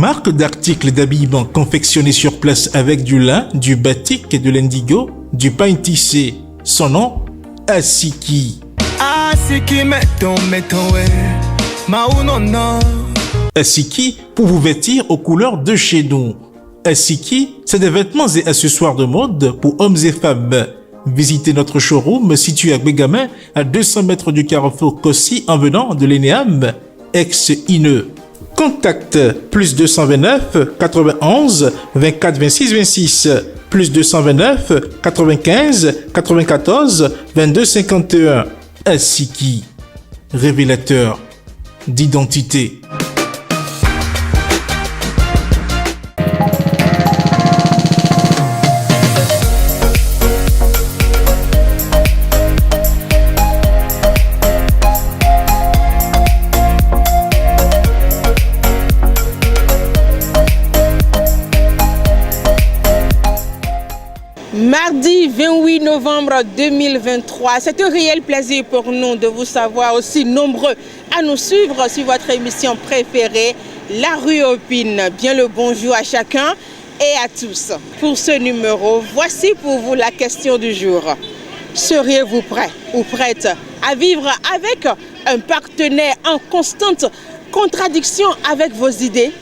marque d'articles d'habillement confectionnés sur place avec du lin, du batik et de l'indigo, du pain tissé. Son nom, Asiki. Asiki pour vous vêtir aux couleurs de chez nous. Asiki, c'est des vêtements et accessoires de mode pour hommes et femmes. Visitez notre showroom situé à Gbegame, à 200 mètres du carrefour Kossi en venant de l'ENEAM, ex-INE. Contact plus 229 91 24 26 26 plus 229 95 94 22 51. Asiki, révélateur d'identité. Mardi 28 novembre 2023, c'est un réel plaisir pour nous de vous savoir aussi nombreux à nous suivre sur votre émission préférée, La Rue Opine. Bien le bonjour à chacun et à tous. Pour ce numéro, voici pour vous la question du jour. Seriez-vous prêt ou prête à vivre avec un partenaire en constante contradiction avec vos idées?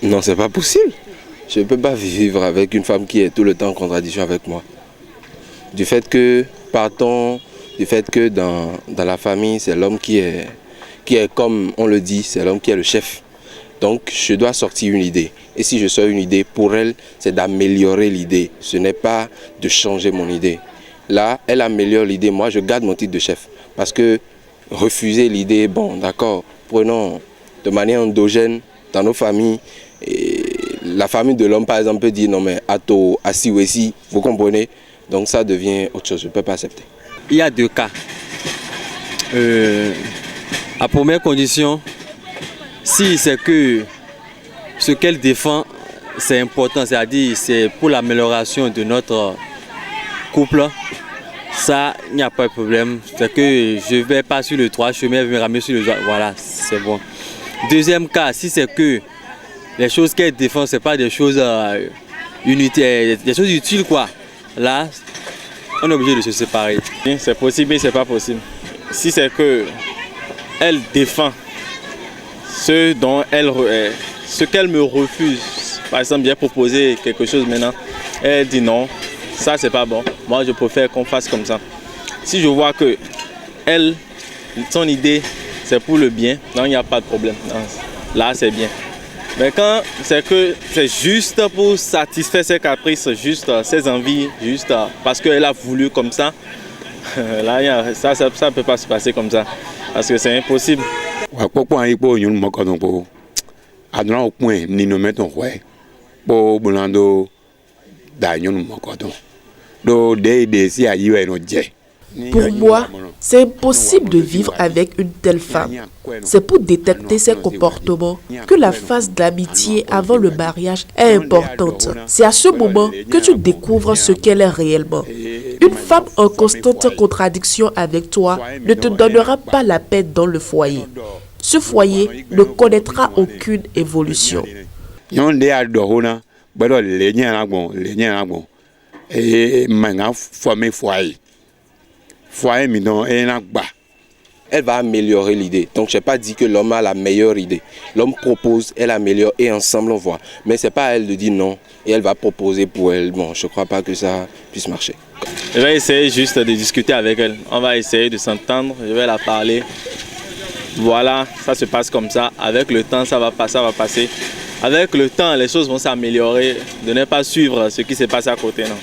Non, c'est pas possible. Je ne peux pas vivre avec une femme qui est tout le temps en contradiction avec moi. Du fait que, partons du fait que dans la famille, c'est l'homme qui est comme on le dit, c'est l'homme qui est le chef. Donc, je dois sortir une idée. Et si je sors une idée, pour elle, c'est d'améliorer l'idée. Ce n'est pas de changer mon idée. Là, elle améliore l'idée. Moi, je garde mon titre de chef. Parce que refuser l'idée, bon, d'accord, prenons de manière endogène dans nos familles. Et la famille de l'homme, par exemple, peut dire non, mais Ato, Assi ou Essi, vous comprenez? Donc ça devient autre chose, je ne peux pas accepter. Il y a deux cas. À première condition, si c'est que ce qu'elle défend, c'est important, c'est-à-dire c'est pour l'amélioration de notre couple, ça, il n'y a pas de problème. C'est que je ne vais pas sur le droit chemin, je vais me ramener sur le droit. Voilà, c'est bon. Deuxième cas, si c'est que les choses qu'elle défend, ce n'est pas des choses unitaires, des choses utiles, quoi. Là, on est obligé de se séparer. C'est possible, mais ce n'est pas possible. Si c'est que elle défend ce qu'elle me refuse, par exemple, j'ai proposé quelque chose maintenant, elle dit non, ça c'est pas bon. Moi, je préfère qu'on fasse comme ça. Si je vois que elle, son idée, c'est pour le bien, non, il n'y a pas de problème. Non, là, c'est bien. Mais quand c'est que c'est juste pour satisfaire ses caprices, juste ses envies, juste parce qu'elle a voulu comme ça, là, ça ne peut pas se passer comme ça. Parce que c'est impossible. Pour moi, c'est impossible de vivre avec une telle femme. C'est pour détecter ses comportements que la phase d'amitié avant le mariage est importante. C'est à ce moment que tu découvres ce qu'elle est réellement. Une femme en constante contradiction avec toi ne te donnera pas la paix dans le foyer. Ce foyer ne connaîtra aucune évolution. Elle va améliorer l'idée. Donc, je n'ai pas dit que l'homme a la meilleure idée. L'homme propose, elle améliore et ensemble on voit. Mais ce n'est pas à elle de dire non et elle va proposer pour elle. Bon, je ne crois pas que ça puisse marcher. Je vais essayer juste de discuter avec elle. On va essayer de s'entendre. Je vais la parler. Voilà, ça se passe comme ça. Avec le temps, ça va passer. Avec le temps, les choses vont s'améliorer. De ne pas suivre ce qui s'est passé à côté. Non.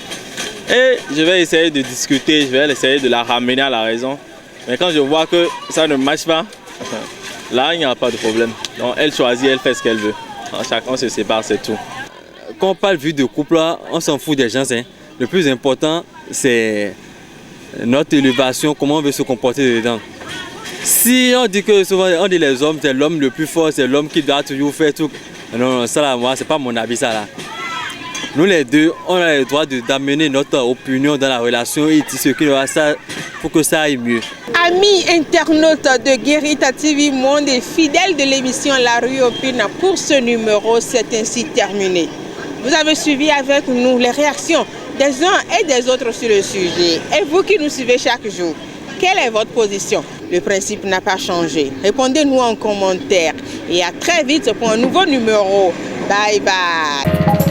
Et je vais essayer de discuter, je vais essayer de la ramener à la raison. Mais quand je vois que ça ne marche pas, là, il n'y a pas de problème. Donc, elle choisit, elle fait ce qu'elle veut. Chacun se sépare, c'est tout. Quand on parle de vie de couple, on s'en fout des gens. Hein. Le plus important, c'est notre élévation, comment on veut se comporter dedans. Si on dit que souvent, on dit les hommes, c'est l'homme le plus fort, c'est l'homme qui doit toujours faire tout. Non, ça là, moi, c'est pas mon avis, ça là. Nous les deux, on a le droit d'amener notre opinion dans la relation et ce qui va ça pour que ça aille mieux. Amis internautes de Guérita TV Monde et fidèles de l'émission La Riopine, pour ce numéro, c'est ainsi terminé. Vous avez suivi avec nous les réactions des uns et des autres sur le sujet. Et vous qui nous suivez chaque jour, quelle est votre position? Le principe n'a pas changé. Répondez-nous en commentaire et à très vite pour un nouveau numéro. Bye bye.